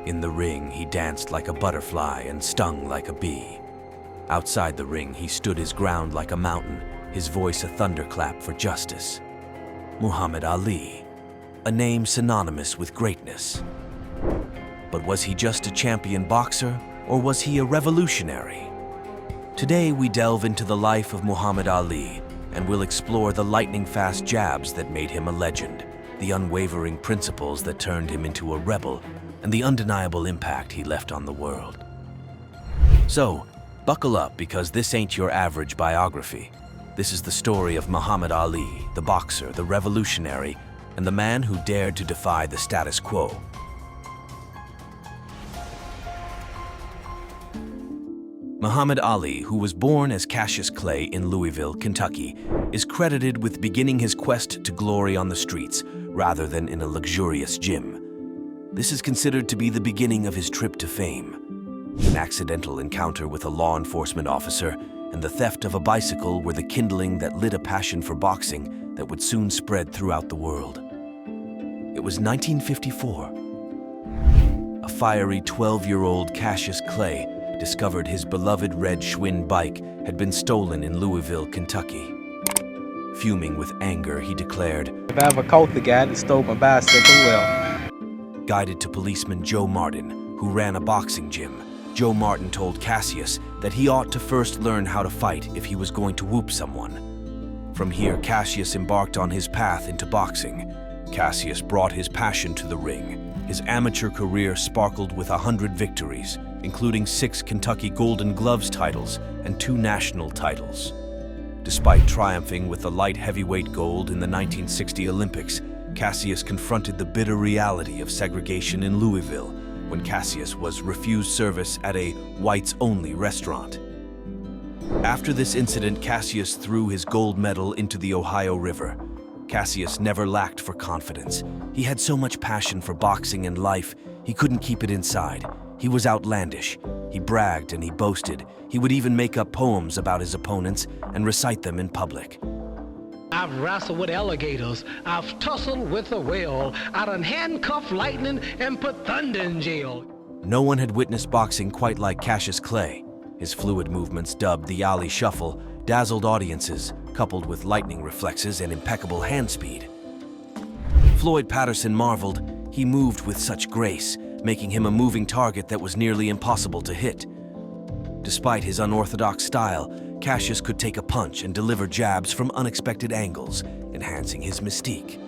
In the ring, he danced like a butterfly and stung like a bee. Outside the ring, he stood his ground like a mountain, his voice a thunderclap for justice. Muhammad Ali, a name synonymous with greatness. But was he just a champion boxer, or was he a revolutionary? Today, we delve into the life of Muhammad Ali, and we'll explore the lightning-fast jabs that made him a legend, the unwavering principles that turned him into a rebel, and the undeniable impact he left on the world. So, buckle up, because this ain't your average biography. This is the story of Muhammad Ali, the boxer, the revolutionary, and the man who dared to defy the status quo. Muhammad Ali, who was born as Cassius Clay in Louisville, Kentucky, is credited with beginning his quest to glory on the streets rather than in a luxurious gym. This is considered to be the beginning of his trip to fame. An accidental encounter with a law enforcement officer and the theft of a bicycle were the kindling that lit a passion for boxing that would soon spread throughout the world. It was 1954. A fiery 12-year-old Cassius Clay discovered his beloved red Schwinn bike had been stolen in Louisville, Kentucky. Fuming with anger, he declared, "If I ever caught the guy that stole my bicycle, well." Guided to policeman Joe Martin, who ran a boxing gym, Joe Martin told Cassius that he ought to first learn how to fight if he was going to whoop someone. From here, Cassius embarked on his path into boxing. Cassius brought his passion to the ring. His amateur career sparkled with 100 victories, including 6 Kentucky Golden Gloves titles and 2 national titles. Despite triumphing with the light heavyweight gold in the 1960 Olympics, Cassius confronted the bitter reality of segregation in Louisville when Cassius was refused service at a whites-only restaurant. After this incident, Cassius threw his gold medal into the Ohio River. Cassius never lacked for confidence. He had so much passion for boxing and life, he couldn't keep it inside. He was outlandish. He bragged and he boasted. He would even make up poems about his opponents and recite them in public. I've wrestled with alligators, I've tussled with a whale, I done handcuffed lightning and put thunder in jail. No one had witnessed boxing quite like Cassius Clay. His fluid movements, dubbed the Ali Shuffle, dazzled audiences, coupled with lightning reflexes and impeccable hand speed. Floyd Patterson marveled. He moved with such grace, making him a moving target that was nearly impossible to hit. Despite his unorthodox style, Cassius could take a punch and deliver jabs from unexpected angles, enhancing his mystique.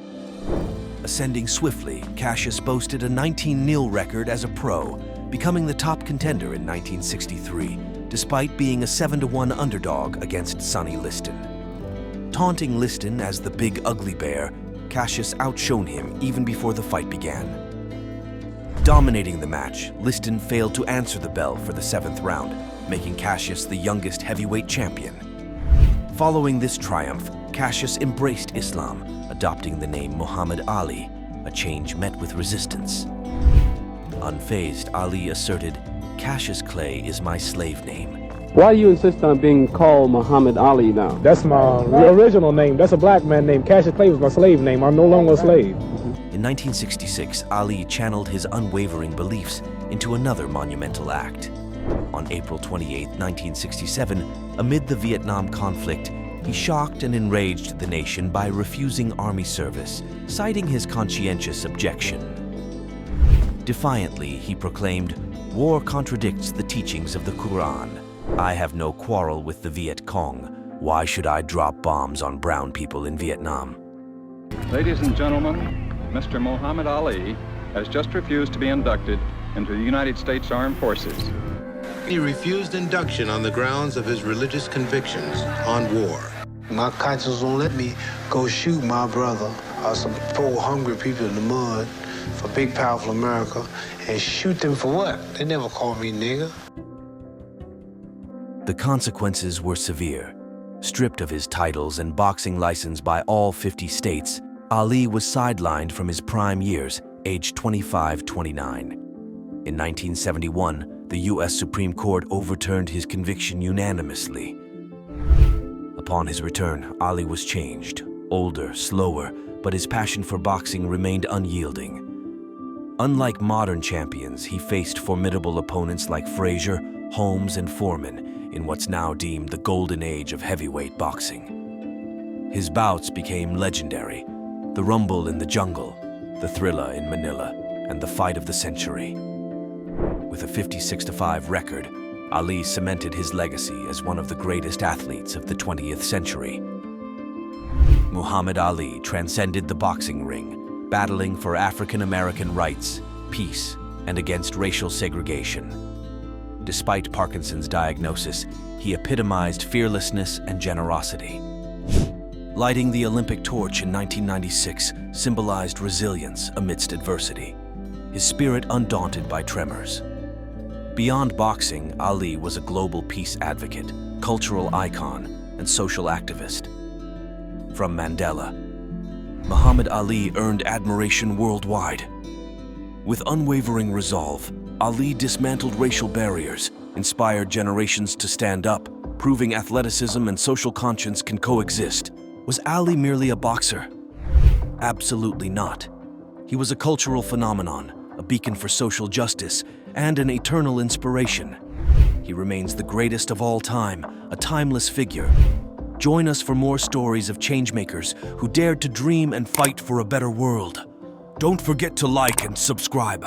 Ascending swiftly, Cassius boasted a 19-0 record as a pro, becoming the top contender in 1963, despite being a 7-1 underdog against Sonny Liston. Taunting Liston as the Big Ugly Bear, Cassius outshone him even before the fight began. Dominating the match, Liston failed to answer the bell for the 7th round, making Cassius the youngest heavyweight champion. Following this triumph, Cassius embraced Islam, adopting the name Muhammad Ali, a change met with resistance. Unfazed, Ali asserted, "Cassius Clay is my slave name." Why do you insist on being called Muhammad Ali now? That's my original name. That's a black man name. Cassius Clay was my slave name. I'm no longer a slave. In 1966, Ali channeled his unwavering beliefs into another monumental act. On April 28, 1967, amid the Vietnam conflict, he shocked and enraged the nation by refusing army service, citing his conscientious objection. Defiantly, he proclaimed, "War contradicts the teachings of the Quran. I have no quarrel with the Viet Cong. Why should I drop bombs on brown people in Vietnam?" Ladies and gentlemen, Mr. Muhammad Ali has just refused to be inducted into the United States Armed Forces. He refused induction on the grounds of his religious convictions on war. My conscience won't let me go shoot my brother or some poor hungry people in the mud for big powerful America and shoot them for what? They never called me nigger. The consequences were severe. Stripped of his titles and boxing license by all 50 states, Ali was sidelined from his prime years, aged 25-29. In 1971, the U.S. Supreme Court overturned his conviction unanimously. Upon his return, Ali was changed, older, slower, but his passion for boxing remained unyielding. Unlike modern champions, he faced formidable opponents like Frazier, Holmes, and Foreman in what's now deemed the golden age of heavyweight boxing. His bouts became legendary: the Rumble in the Jungle, the Thrilla in Manila, and the Fight of the Century. With a 56-5 record, Ali cemented his legacy as one of the greatest athletes of the 20th century. Muhammad Ali transcended the boxing ring, battling for African American rights, peace, and against racial segregation. Despite Parkinson's diagnosis, he epitomized fearlessness and generosity. Lighting the Olympic torch in 1996 symbolized resilience amidst adversity, his spirit undaunted by tremors. Beyond boxing, Ali was a global peace advocate, cultural icon, and social activist. From Mandela, Muhammad Ali earned admiration worldwide. With unwavering resolve, Ali dismantled racial barriers, inspired generations to stand up, proving athleticism and social conscience can coexist. Was Ali merely a boxer? Absolutely not. He was a cultural phenomenon, a beacon for social justice, and an eternal inspiration. He remains the greatest of all time, a timeless figure. Join us for more stories of changemakers who dared to dream and fight for a better world. Don't forget to like and subscribe.